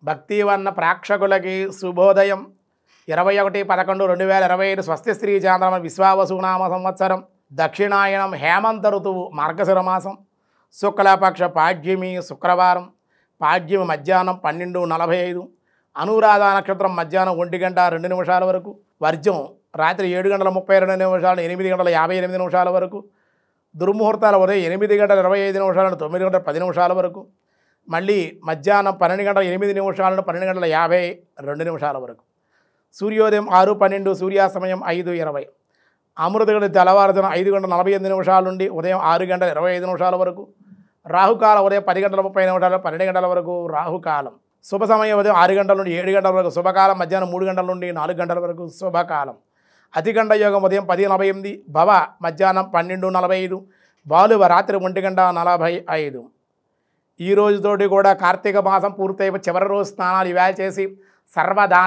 భక్తివన్న ప్రేక్షకులకి శుభోదయం. 21/11/2025 స్వస్తి శ్రీ చాంద్రమ విశ్వావసునామ సంవత్సరం, దక్షిణాయనం, హేమంత ఋతువు, మార్గశిర మాసం, శుక్లపక్ష పాడ్యమి, శుక్రవారం. పాడ్యమి మధ్యాహ్నం 12:45, అనురాధ నక్షత్రం మధ్యాహ్నం 1:02 వరకు, వర్జం రాత్రి 7:32 8:58 వరకు, దుర్ముహూర్తాలు ఉదయం 8:25 9:10 వరకు, మళ్ళీ మధ్యాహ్నం 12:08 12:52 వరకు, సూర్యోదయం 6:12, సూర్యాస్తమయం 5:20, అమృతగడి తెల్లవారుజామున 5:48 నుండి ఉదయం 6:25 వరకు, రాహుకాలం ఉదయం 10:30 12 వరకు రాహుకాలం, శుభ సమయం ఉదయం 6 గంటల నుండి 7 గంటల వరకు శుభకాలం, మధ్యాహ్నం 3 గంటల నుండి 4 గంటల వరకు శుభకాలం, అతిగండ యోగం ఉదయం 10:48, భవ మధ్యాహ్నం 12:45, బాలువ రాత్రి 1:45. ఈ రోజుతోటి కూడా కార్తీక మాసం పూర్తయిపోయి చివరి రోజు స్నానాలు ఇవాళ చేసి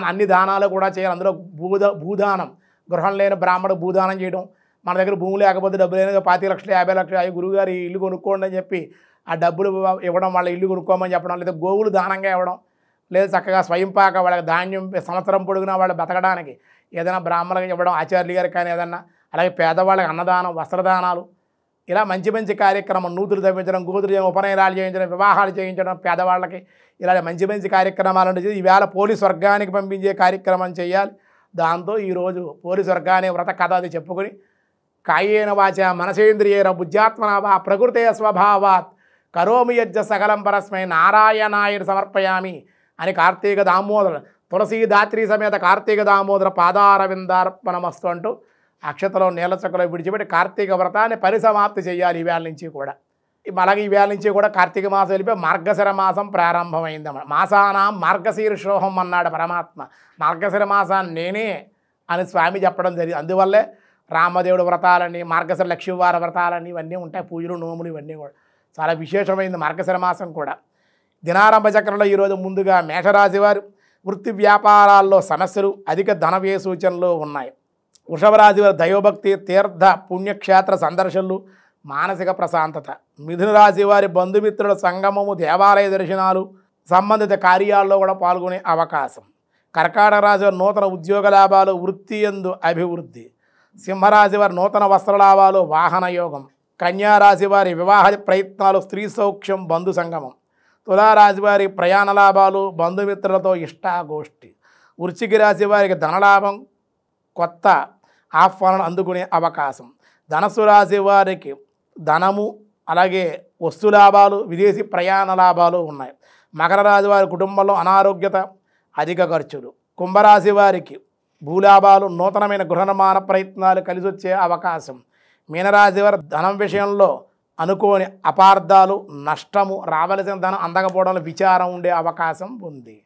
అన్ని దానాలు కూడా చేయాలి. అందులో భూదానం, గృహం లేని బ్రాహ్మణుడు భూదానం చేయడం, మన దగ్గర భూమి లేకపోతే డబ్బులు లేని 25 లక్షలు 50 లక్షలు అవి గురువుగారు ఇల్లు కొనుక్కోండి అని చెప్పి ఆ డబ్బులు ఇవ్వడం, వాళ్ళ ఇల్లు కొనుక్కోమని చెప్పడం, లేదా గోవులు దానంగా ఇవ్వడం, లేదా చక్కగా స్వయంపాక వాళ్ళకి ధాన్యం సంవత్సరం పొడుగునా వాళ్ళు బతకడానికి ఏదైనా బ్రాహ్మణులకు ఇవ్వడం, ఆచార్యులు గారికి కానీ ఏదన్నా, అలాగే పేదవాళ్ళకి అన్నదానం, వస్త్రదానాలు, ఇలా మంచి మంచి కార్యక్రమం, నూతులు తవ్వించడం, గోతులు ఉపనయనాలు చేయించడం, వివాహాలు చేయించడం పేదవాళ్ళకి, ఇలా మంచి మంచి కార్యక్రమాలు అంటే ఈవేళ పోలీసు వర్గానికి పంపించే కార్యక్రమం చేయాలి. దాంతో ఈరోజు పోలీసు వర్గాన్ని వ్రత కథ అది చెప్పుకొని, కాయేన వాచ మనసేంద్రియేన బుద్ధ్యాత్మనా ప్రకృతే స్వభావాత్ కరోమి యజ్జ సకలం పరస్మై నారాయణాయ సమర్పయామి అని కార్తీక దామోదర తులసీదాత్రి సమేత కార్తీక దామోదర పాదారవిందార్పణమస్తు అంటూ అక్షతలో నీళ్ళ చక్కలో విడిచిపెట్టి కార్తీక వ్రతాన్ని పరిసమాప్తి చేయాలి ఈవేళ నుంచి కూడా. అలాగే ఈవేళ నుంచి కూడా కార్తీక మాసం వెళ్ళిపోయి మార్గశిర మాసం ప్రారంభమైందన్నమాట. మాసానాం మార్గశీర్షోహం అన్నాడు పరమాత్మ. మార్గశిర మాసాన్ని నేనే అని స్వామి చెప్పడం జరిగింది. అందువల్లే రామదేవుడు వ్రతాలని, మార్గశిర లక్ష్మీవార వ్రతాలని ఇవన్నీ ఉంటాయి, పూజలు నోములు ఇవన్నీ కూడా చాలా విశేషమైంది మార్గశిర మాసం కూడా. దినారంభ చక్రంలో ఈరోజు ముందుగా మేషరాశి వారు వృత్తి వ్యాపారాల్లో సమస్యలు, అధిక ధన వ్యయ సూచనలు ఉన్నాయి. వృషభరాశి వారి దైవభక్తి, తీర్థ పుణ్యక్షేత్ర సందర్శనలు, మానసిక ప్రశాంతత. మిథున రాశి వారి బంధుమిత్రుల సంగమము, దేవాలయ దర్శనాలు, సంబంధిత కార్యాల్లో కూడా పాల్గొనే అవకాశం. కర్కాటక రాశి వారి నూతన ఉద్యోగ లాభాలు, వృత్తి యందు అభివృద్ధి. సింహరాశి వారి నూతన వస్త్ర లాభాలు, వాహన యోగం. కన్యారాశి వారి వివాహ ప్రయత్నాలు, స్త్రీ సౌఖ్యం, బంధు సంగమం. తులారాశి వారి ప్రయాణ లాభాలు, బంధుమిత్రులతో ఇష్టాగోష్ఠి. వృశ్చిక రాశి వారికి ధనలాభం, కొత్త ఆహ్వానం అందుకునే అవకాశం. ధనస్సు రాశి వారికి ధనము, అలాగే వస్తులాభాలు, విదేశీ ప్రయాణ లాభాలు ఉన్నాయి. మకర రాశి వారి కుటుంబంలో అనారోగ్యత, అధిక ఖర్చులు. కుంభరాశి వారికి భూలాభాలు, నూతనమైన గృహ నిర్మాణ ప్రయత్నాలు కలిసి వచ్చే అవకాశం. మీనరాశి వారి ధనం విషయంలో అనుకోని అపార్థాలు, నష్టము, రావలసిన ధనం అందకపోవడంలో విచారం ఉండే అవకాశం ఉంది.